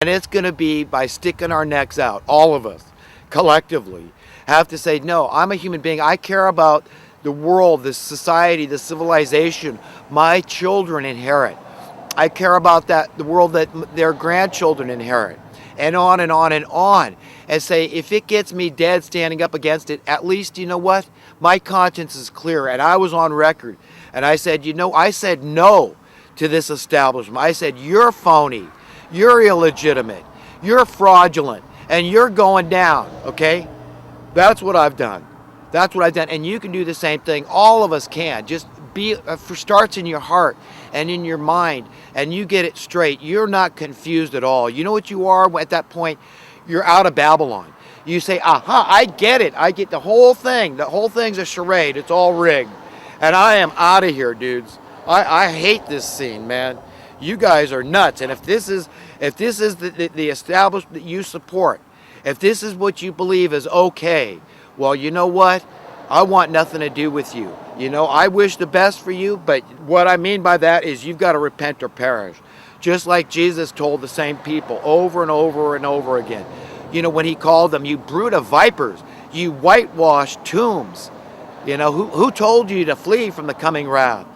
And it's going to be by sticking our necks out, all of us, collectively, have to say, no, I'm a human being. I care about the world, the society, the civilization my children inherit. I care about that, the world that their grandchildren inherit, and on and on and on. And say, if it gets me dead standing up against it, at least, you know what? My conscience is clear. And I was on record. And I said, I said no to this establishment. I said, you're phony. You're illegitimate. You're fraudulent. And you're going down, okay? That's what I've done. That's what I've done. And you can do the same thing. All of us can. Just be, starts in your heart and in your mind, and you get it straight. You're not confused at all. You know what you are at that point? You're out of Babylon. You say, aha, I get it. I get the whole thing. The whole thing's a charade. It's all rigged. And I am out of here, dudes. I hate this scene, man. You guys are nuts. And if this is the establishment that you support, if this is what you believe is okay, well, you know what? I want nothing to do with you. I wish the best for you, but what I mean by that is you've got to repent or perish. Just like Jesus told the same people over and over and over again. When he called them, you brood of vipers, you whitewashed tombs. Who told you to flee from the coming wrath?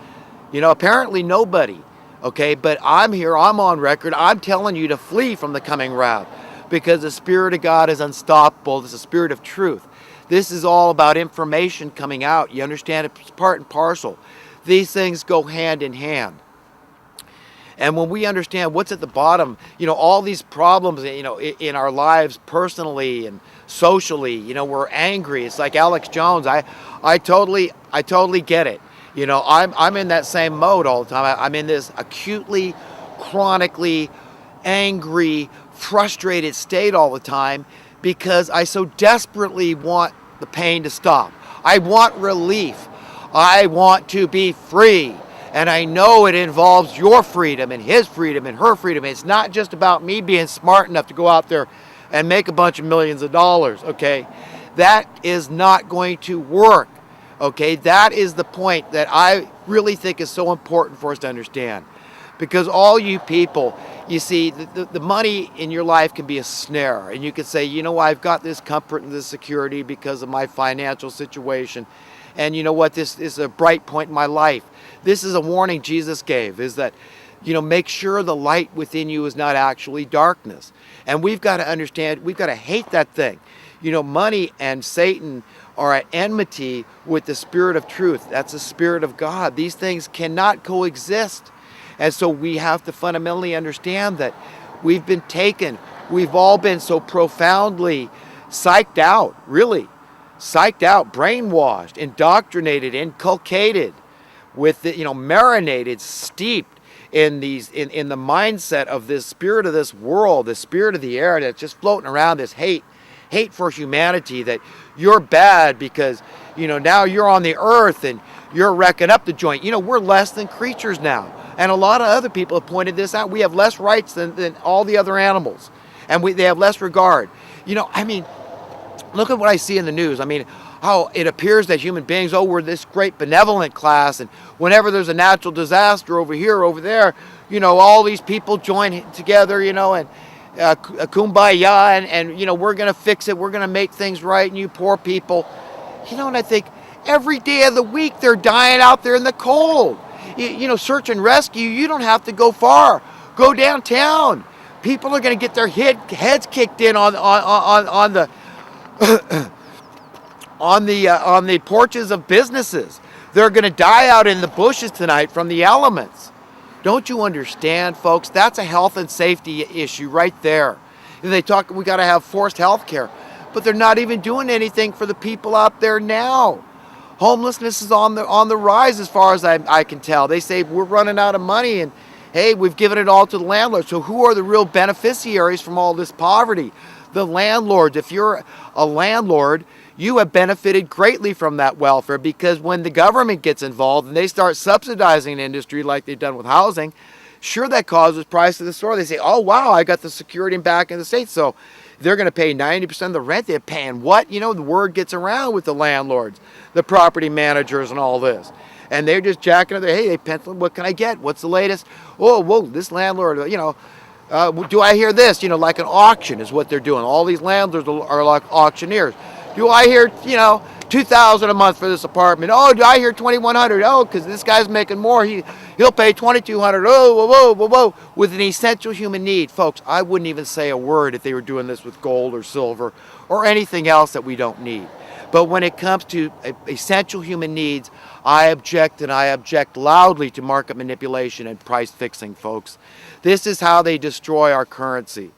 Apparently nobody. Okay, but I'm here, I'm on record, I'm telling you to flee from the coming wrath, because the Spirit of God is unstoppable. It's the Spirit of truth. This is all about information coming out. You understand? It's part and parcel. These things go hand in hand. And when we understand what's at the bottom, all these problems, in our lives personally and socially, we're angry. It's like Alex Jones. I totally get it. I'm in that same mode all the time. I'm in this acutely, chronically angry, frustrated state all the time because I so desperately want the pain to stop. I want relief. I want to be free. And I know it involves your freedom and his freedom and her freedom. It's not just about me being smart enough to go out there and make a bunch of millions of dollars, okay? That is not going to work, okay? That is the point that I really think is so important for us to understand. Because all you people, you see, the money in your life can be a snare. And you can say, I've got this comfort and this security because of my financial situation. And you know what? This is a bright point in my life. This is a warning Jesus gave, is that, make sure the light within you is not actually darkness. And we've got to understand, we've got to hate that thing. Money and Satan are at enmity with the Spirit of truth. That's the Spirit of God. These things cannot coexist. And so we have to fundamentally understand that we've been taken. We've all been so profoundly psyched out, really. Psyched out, brainwashed, indoctrinated, inculcated, with marinated, steeped in the mindset of this spirit of this world, the spirit of the air that's just floating around, this hate for humanity, that you're bad because now you're on the earth and you're wrecking up the joint. We're less than creatures now. And a lot of other people have pointed this out. We have less rights than all the other animals. And they have less regard. Look at what I see in the news. How it appears that human beings, we're this great benevolent class. And whenever there's a natural disaster over here, over there, all these people join together, and kumbaya. And we're going to fix it. We're going to make things right. And you poor people. And I think every day of the week they're dying out there in the cold. Search and rescue, you don't have to go far. Go downtown. People are going to get their heads kicked in on the on the porches of businesses. They're going to die out in the bushes tonight from the elements. Don't you understand, folks? That's a health and safety issue right there. And they talk, we got to have forced health care, but they're not even doing anything for the people out there now. Homelessness is on the rise as far as I can tell. They say we're running out of money and, hey, we've given it all to the landlords. So who are the real beneficiaries from all this poverty? The landlords. If you're a landlord, you have benefited greatly from that welfare, because when the government gets involved and they start subsidizing an industry like they've done with housing, sure, that causes price to the store. They say, oh, wow, I got the security back in the state. So they're going to pay 90% of the rent. They're paying what? The word gets around with the landlords, the property managers and all this. And they're just jacking it. Hey, they pencil, what can I get? What's the latest? Oh, whoa, this landlord, Do I hear this? Like an auction is what they're doing. All these landlords are like auctioneers. Do I hear, 2,000 a month for this apartment? Oh, do I hear 2,100? Oh, because this guy's making more. He'll pay 2,200. Oh, whoa, whoa, whoa, whoa. With an essential human need, folks. I wouldn't even say a word if they were doing this with gold or silver or anything else that we don't need. But when it comes to essential human needs, I object, and I object loudly to market manipulation and price fixing, folks. This is how they destroy our currency.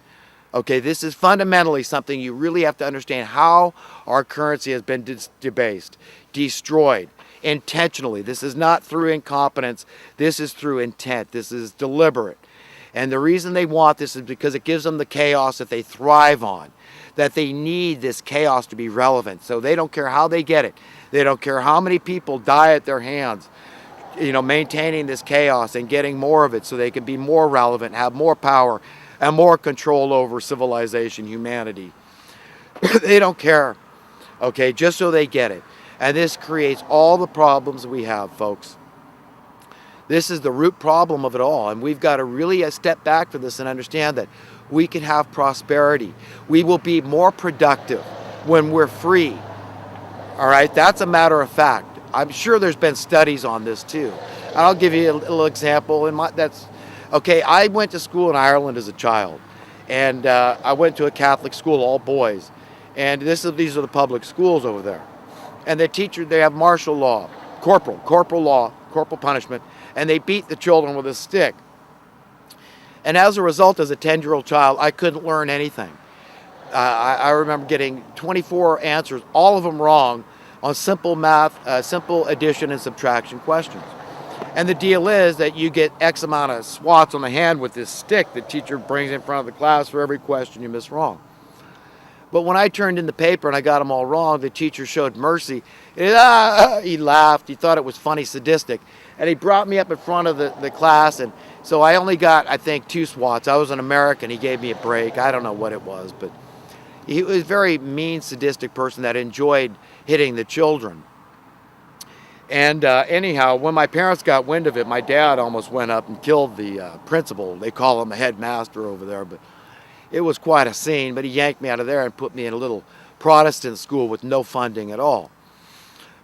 Okay, this is fundamentally something you really have to understand, how our currency has been debased, destroyed intentionally. This is not through incompetence. This is through intent. This is deliberate. And the reason they want this is because it gives them the chaos that they thrive on, that they need this chaos to be relevant. So they don't care how they get it. They don't care how many people die at their hands, maintaining this chaos and getting more of it so they can be more relevant, have more power and more control over civilization, humanity. They don't care, okay, just so they get it. And this creates all the problems we have, folks. This is the root problem of it all. And we've got to really step back from this and understand that we can have prosperity. We will be more productive when we're free. All right, that's a matter of fact. I'm sure there's been studies on this too. And I'll give you a little example. I went to school in Ireland as a child. And I went to a Catholic school, all boys. And these are the public schools over there. And they have martial law, corporal law, corporal punishment. And they beat the children with a stick. And as a result, as a 10-year-old child, I couldn't learn anything. I remember getting 24 answers, all of them wrong, on simple math, simple addition and subtraction questions. And the deal is that you get X amount of swats on the hand with this stick the teacher brings in front of the class for every question you miss wrong. But when I turned in the paper and I got them all wrong, the teacher showed mercy. He laughed. He thought it was funny, sadistic. And he brought me up in front of the class. And so I only got, I think, 2 swats. I was an American. He gave me a break. I don't know what it was. But he was a very mean, sadistic person that enjoyed hitting the children. And anyhow, when my parents got wind of it, my dad almost went up and killed the principal. They call him the headmaster over there. But it was quite a scene, but he yanked me out of there and put me in a little Protestant school with no funding at all.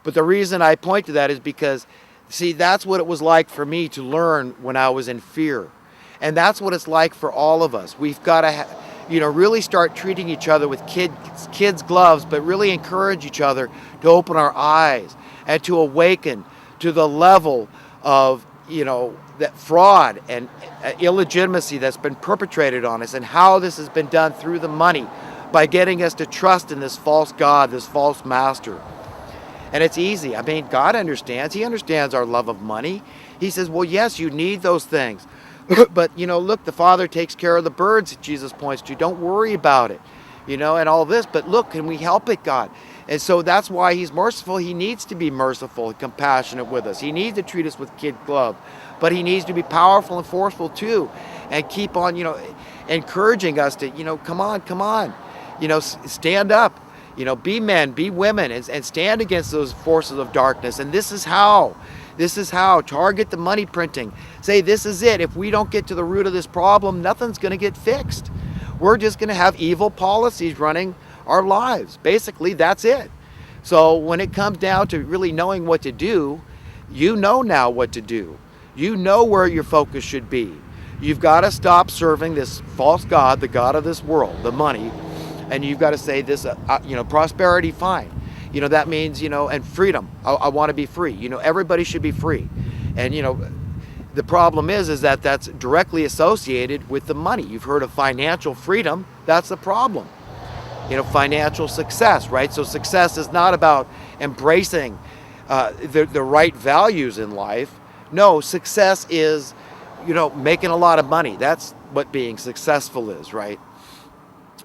But the reason I point to that is because, see, that's what it was like for me to learn when I was in fear. And that's what it's like for all of us. We've got to, really start treating each other with kids' gloves, but really encourage each other to open our eyes and to awaken to the level of, that fraud and illegitimacy that's been perpetrated on us, and how this has been done through the money by getting us to trust in this false God, this false master. And it's easy. I mean, God understands. He understands our love of money. He says, well, yes, you need those things. But, look, the Father takes care of the birds, Jesus points to. Don't worry about it, and all this. But look, can we help it, God? And so that's why he's merciful. He needs to be merciful and compassionate with us. He needs to treat us with kid glove. But he needs to be powerful and forceful too, and keep on, encouraging us to, come on, stand up, be men, be women, and stand against those forces of darkness. And this is how, target the money printing. Say, this is it. If we don't get to the root of this problem, nothing's going to get fixed. We're just going to have evil policies running our lives. Basically, that's it. So when it comes down to really knowing what to do, you know now what to do. You know where your focus should be. You've got to stop serving this false God, the God of this world, the money, and you've got to say this, prosperity, fine. That means, and freedom. I want to be free. Everybody should be free. And, the problem is that that's directly associated with the money. You've heard of financial freedom. That's the problem. Financial success, right? So success is not about embracing the right values in life. No, success is, making a lot of money. That's what being successful is, right?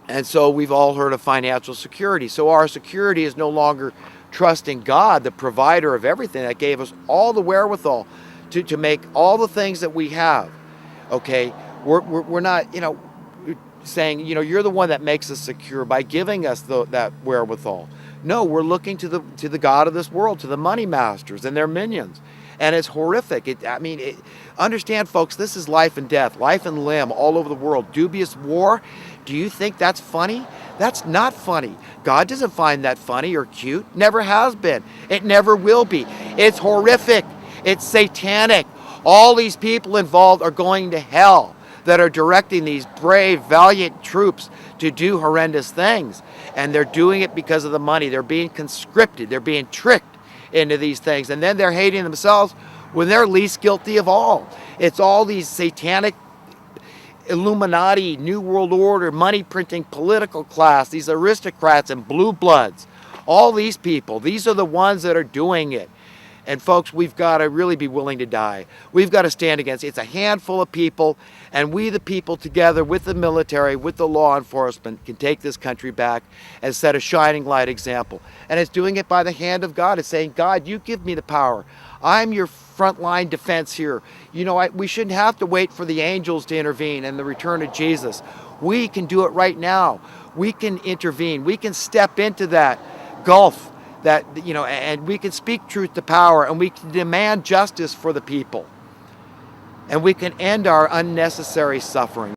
And so we've all heard of financial security. So our security is no longer trusting God, the provider of everything that gave us all the wherewithal to make all the things that we have. Okay, we're not, saying, you're the one that makes us secure by giving us that wherewithal. No, we're looking to the God of this world, to the money masters and their minions. And it's horrific. Understand, folks, this is life and death, life and limb all over the world. Dubious war. Do you think that's funny? That's not funny. God doesn't find that funny or cute. Never has been. It never will be. It's horrific. It's satanic. All these people involved are going to hell that are directing these brave, valiant troops to do horrendous things. And they're doing it because of the money. They're being conscripted. They're being tricked into these things. And then they're hating themselves when they're least guilty of all. It's all these satanic Illuminati, New World Order, money printing political class, these aristocrats and blue bloods. All these people, these are the ones that are doing it. And folks, we've got to really be willing to die. We've got to stand against it. It's a handful of people, and we the people together with the military, with the law enforcement, can take this country back and set a shining light example. And it's doing it by the hand of God. It's saying, God, you give me the power. I'm your frontline defense here. You know, we shouldn't have to wait for the angels to intervene and the return of Jesus. We can do it right now. We can intervene. We can step into that gulf and we can speak truth to power, and we can demand justice for the people. And we can end our unnecessary suffering.